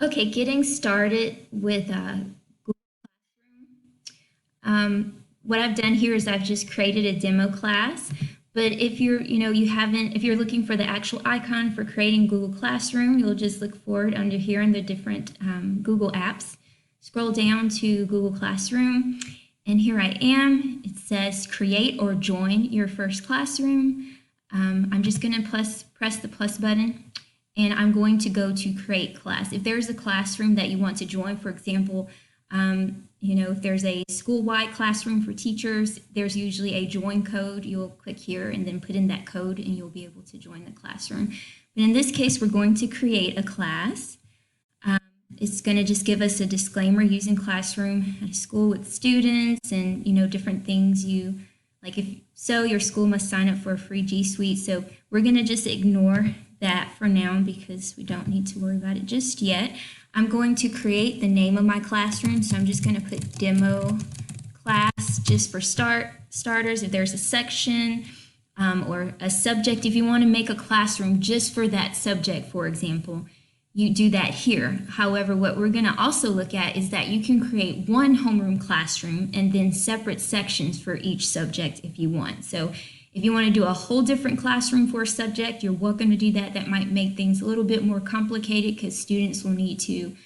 Okay, getting started with Google Classroom. What I've done here is I've just created a demo class. But if if you're looking for the actual icon for creating Google Classroom, you'll just look for it under here in the different Google apps. Scroll down to Google Classroom, and here I am. It says create or join your first classroom. I'm just going to press the plus button, and I'm going to go to create class. If there's a classroom that you want to join, for example, if there's a school-wide classroom for teachers, there's usually a join code. You'll click here and then put in that code and you'll be able to join the classroom. But in this case, we're going to create a class. It's going to just give us a disclaimer using Classroom at a school with students and, different things your school must sign up for a free G Suite. So we're going to just ignore that for now because we don't need to worry about it just yet. I'm going to create the name of my classroom, so I'm just going to put demo class just for starters. If there's a section or a subject, if you want to make a classroom just for that subject, for example, you do that here. However, what we're going to also look at is that you can create one homeroom classroom and then separate sections for each subject if you want. So if you want to do a whole different classroom for a subject, you're welcome to do that. That might make things a little bit more complicated because students will need to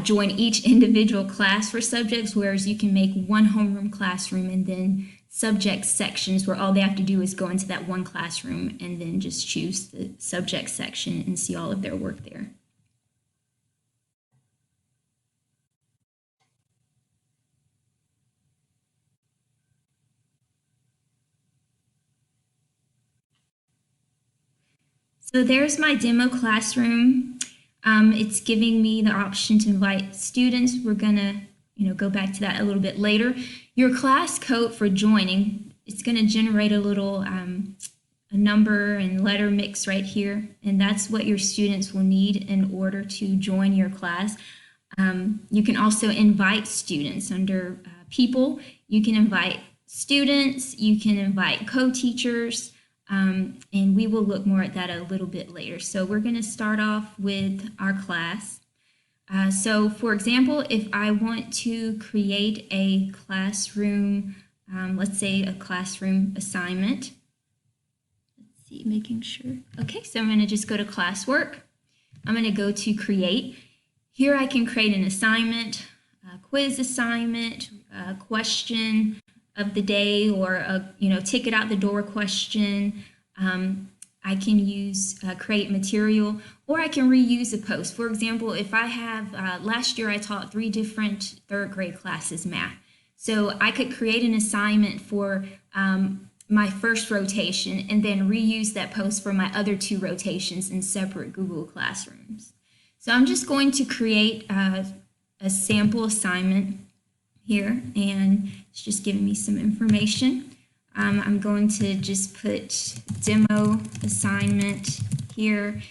join each individual class for subjects, whereas you can make one homeroom classroom and then subject sections where all they have to do is go into that one classroom and then just choose the subject section and see all of their work there. So there's my demo classroom. It's giving me the option to invite students. We're gonna, go back to that a little bit later. Your class code for joining, it's gonna generate a little a number and letter mix right here, and that's what your students will need in order to join your class. You can also invite students under people. You can invite students, you can invite co-teachers, and we will look more at that a little bit later. So we're going to start off with our class. So for example, if I want to create a classroom, let's say a classroom assignment. Let's see, making sure. Okay, so I'm going to just go to classwork. I'm going to go to create. Here I can create an assignment, a quiz assignment, a question of the day, or a ticket out the door question. I can use create material, or I can reuse a post. For example, if I have last year I taught 3 different 3rd grade classes math, so I could create an assignment for my first rotation and then reuse that post for my other 2 rotations in separate Google Classrooms. So I'm just going to create a sample assignment here, and it's just giving me some information. I'm going to just put demo assignment here,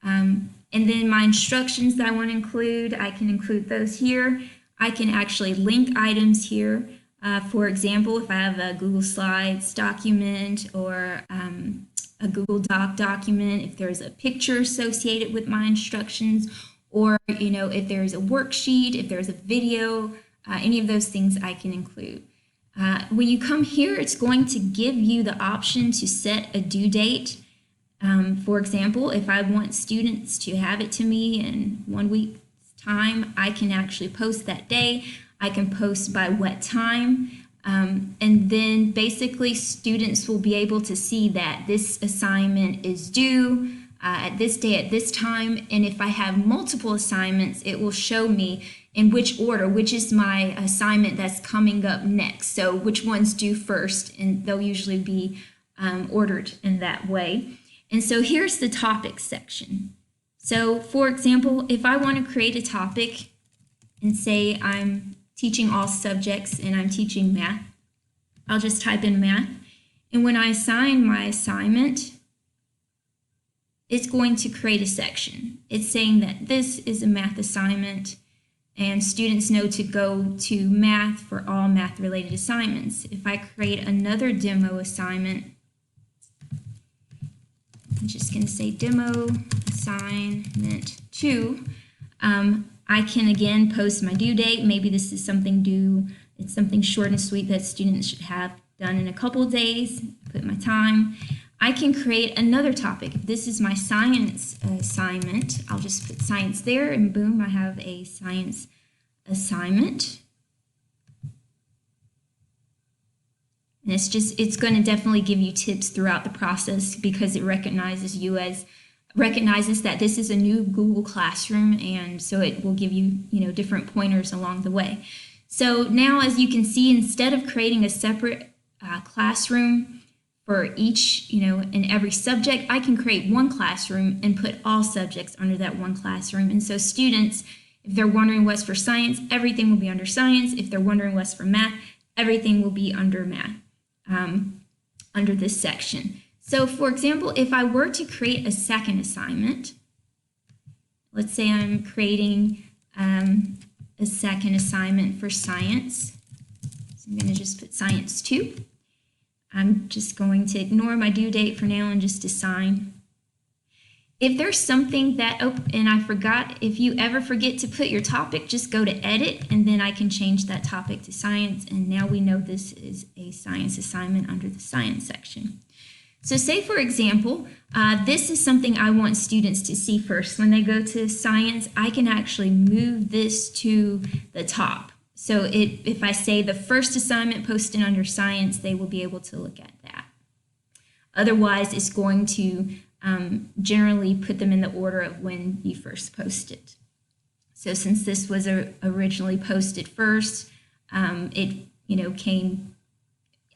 and then my instructions that I want to include, I can include those here. I can actually link items here. For example, if I have a Google Slides document or a Google Doc document, if there's a picture associated with my instructions, or if there's a worksheet, if there's a video, any of those things I can include. When you come here, it's going to give you the option to set a due date. For example, if I want students to have it to me in 1 week's time, I can actually post that day. I can post by what time. And then basically students will be able to see that this assignment is due at this day at this time. And if I have multiple assignments, it will show me in which order, which is my assignment that's coming up next. So which one's due first, and they'll usually be ordered in that way. And so here's the topics section. So for example, if I want to create a topic and say I'm teaching all subjects and I'm teaching math, I'll just type in math. And when I assign my assignment, it's going to create a section. It's saying that this is a math assignment, and students know to go to math for all math related assignments. If I create another demo assignment, I'm just going to say demo assignment 2, I can again post my due date. Maybe this is something due, it's something short and sweet that students should have done in a couple of days, put my time. I can create another topic. If this is my science assignment, I'll just put science there and boom, I have a science assignment. And it's going to definitely give you tips throughout the process because it recognizes that this is a new Google Classroom, and so it will give you, different pointers along the way. So now, as you can see, instead of creating a separate classroom for each, in every subject, I can create one classroom and put all subjects under that one classroom. And so students, if they're wondering what's for science, everything will be under science. If they're wondering what's for math, everything will be under math, under this section. So for example, if I were to create a second assignment, let's say I'm creating a second assignment for science. So I'm going to just put science 2. I'm just going to ignore my due date for now and just assign. If there's something that, and I forgot, if you ever forget to put your topic, just go to edit and then I can change that topic to science, and now we know this is a science assignment under the science section. So say, for example, this is something I want students to see first. When they go to science, I can actually move this to the top. So if I say the first assignment posted under science, they will be able to look at that. Otherwise, it's going to generally put them in the order of when you first posted. So since this was originally posted first, it came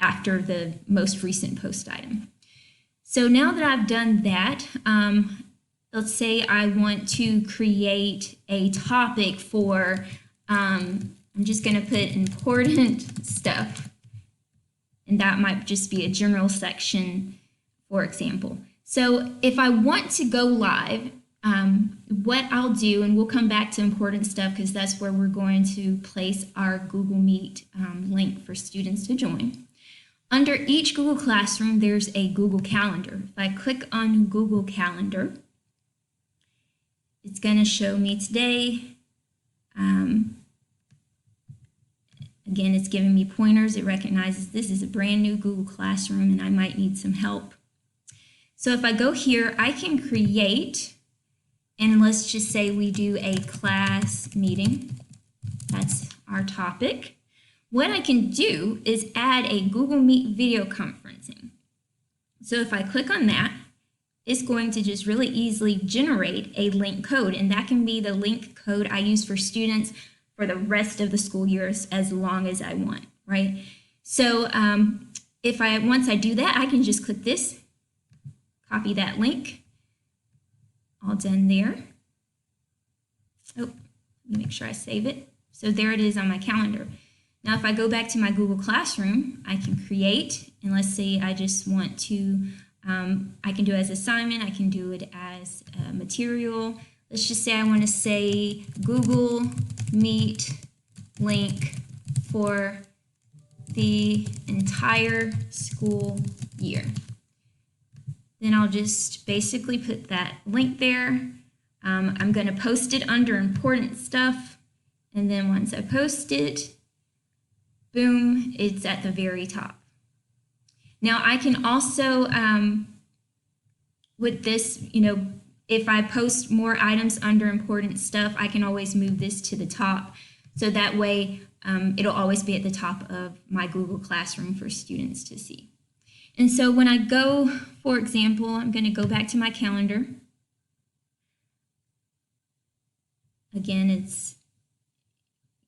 after the most recent post item. So now that I've done that, let's say I want to create a topic for, I'm just going to put important stuff, and that might just be a general section, for example. So if I want to go live, what I'll do, and we'll come back to important stuff because that's where we're going to place our Google Meet link for students to join. Under each Google Classroom, there's a Google Calendar. If I click on Google Calendar, it's going to show me today. Again, it's giving me pointers. It recognizes this is a brand new Google Classroom and I might need some help. So if I go here, I can create, and let's just say we do a class meeting. That's our topic. What I can do is add a Google Meet video conferencing. So if I click on that, it's going to just really easily generate a link code, and that can be the link code I use for students for the rest of the school year as long as I want, right? So once I do that, I can just click this, copy that link, all done there. Oh, let me make sure I save it. So there it is on my calendar. Now, if I go back to my Google Classroom, I can create, and let's say I just want to, I can do it as assignment, I can do it as material. Let's just say I want to say Google Meet link for the entire school year. Then I'll just basically put that link there. I'm going to post it under important stuff, and then once I post it, boom, it's at the very top. Now I can also, with this, if I post more items under important stuff, I can always move this to the top. So that way it'll always be at the top of my Google Classroom for students to see. And so when I go, for example, I'm going to go back to my calendar. Again, it's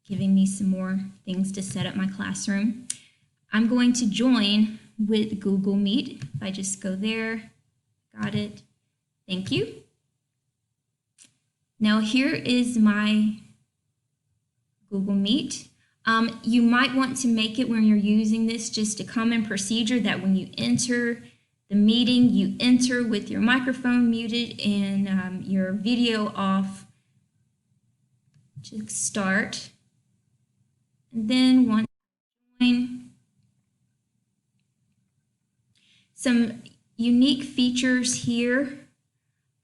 giving me some more things to set up my classroom. I'm going to join with Google Meet. If I just go there, got it, thank you. Now here is my Google Meet. You might want to make it when you're using this just a common procedure that when you enter the meeting, you enter with your microphone muted and your video off to start. And then once you join, some unique features here.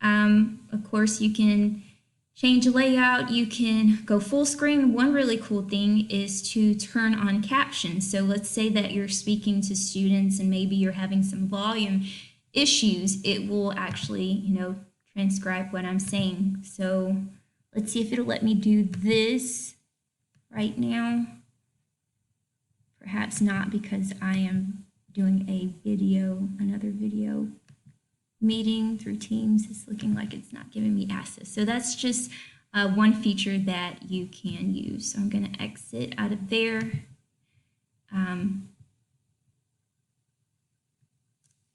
Of course, you can change layout. You can go full screen. One really cool thing is to turn on captions. So let's say that you're speaking to students and maybe you're having some volume issues. It will actually, transcribe what I'm saying. So let's see if it'll let me do this right now. Perhaps not, because I am doing another video meeting through Teams. It's looking like it's not giving me access. So that's just one feature that you can use. So I'm going to exit out of there.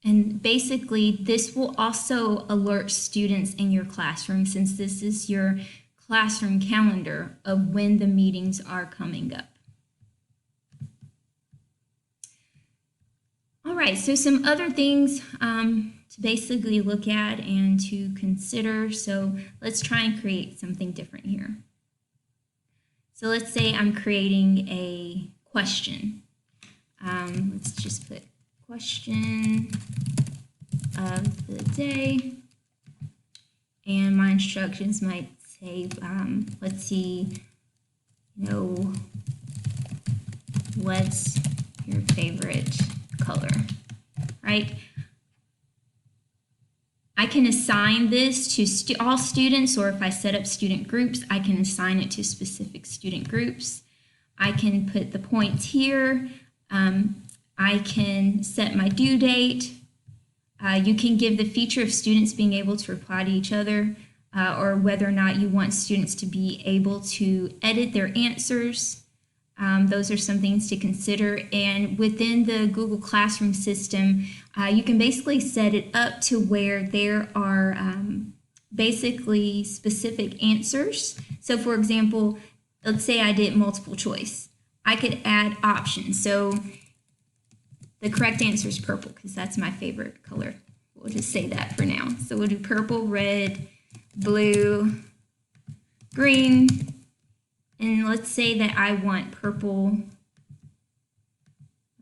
And basically, this will also alert students in your classroom, since this is your classroom calendar of when the meetings are coming up. All right, so some other things to basically look at and to consider. So let's try and create something different here. So let's say I'm creating a question. Let's just put question of the day, and my instructions might say, let's see, what's your favorite color, right? I can assign this to all students, or if I set up student groups, I can assign it to specific student groups. I can put the points here. I can set my due date. You can give the feature of students being able to reply to each other, or whether or not you want students to be able to edit their answers. Those are some things to consider. And within the Google Classroom system, you can basically set it up to where there are basically specific answers. So for example, let's say I did multiple choice. I could add options. So the correct answer is purple, because that's my favorite color. We'll just say that for now. So we'll do purple, red, blue, green. And let's say that I want purple.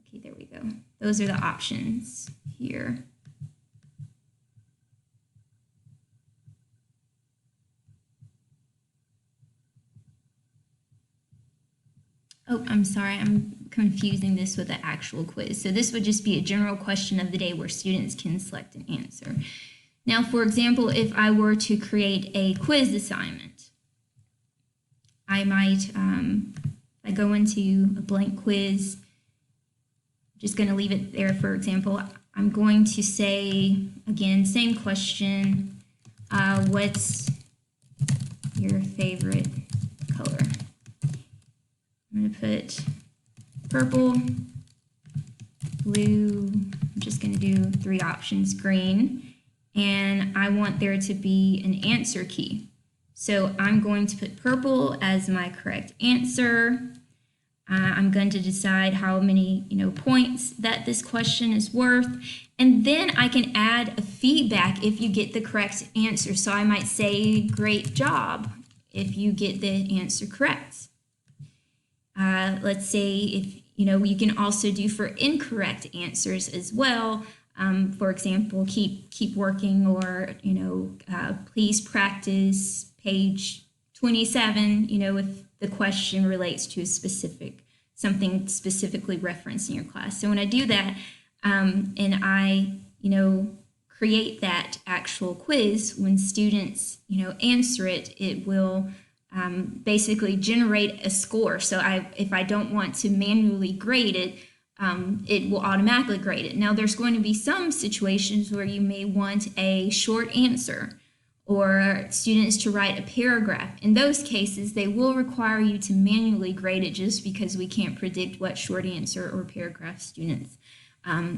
Okay, there we go. Those are the options here. Oh, I'm sorry, I'm confusing this with the actual quiz. So this would just be a general question of the day where students can select an answer. Now, for example, if I were to create a quiz assignment, I might, I go into a blank quiz, I'm just going to leave it there. For example, I'm going to say, again, same question, what's your favorite color? I'm going to put purple, blue, I'm just going to do 3 options, green, and I want there to be an answer key. So I'm going to put purple as my correct answer. I'm going to decide how many points that this question is worth, and then I can add a feedback if you get the correct answer. So I might say, great job, if you get the answer correct. Let's say if you can also do for incorrect answers as well. For example, keep working, or please practice page 27. If the question relates to something specifically referenced in your class. So when I do that, and I create that actual quiz, when students answer it, it will basically generate a score. So if I don't want to manually grade it, it will automatically grade it. Now there's going to be some situations where you may want a short answer, or students to write a paragraph. In those cases, they will require you to manually grade it, just because we can't predict what short answer or paragraph students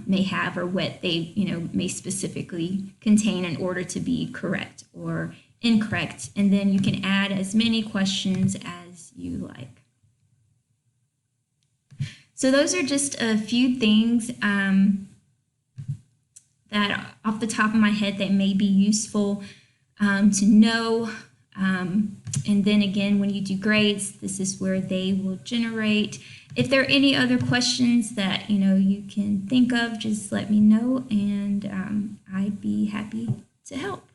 may have, or what they may specifically contain in order to be correct or incorrect. And then you can add as many questions as you like. So those are just a few things that off the top of my head that may be useful to know. And then again, when you do grades, this is where they will generate. If there are any other questions that you can think of, just let me know, and I'd be happy to help.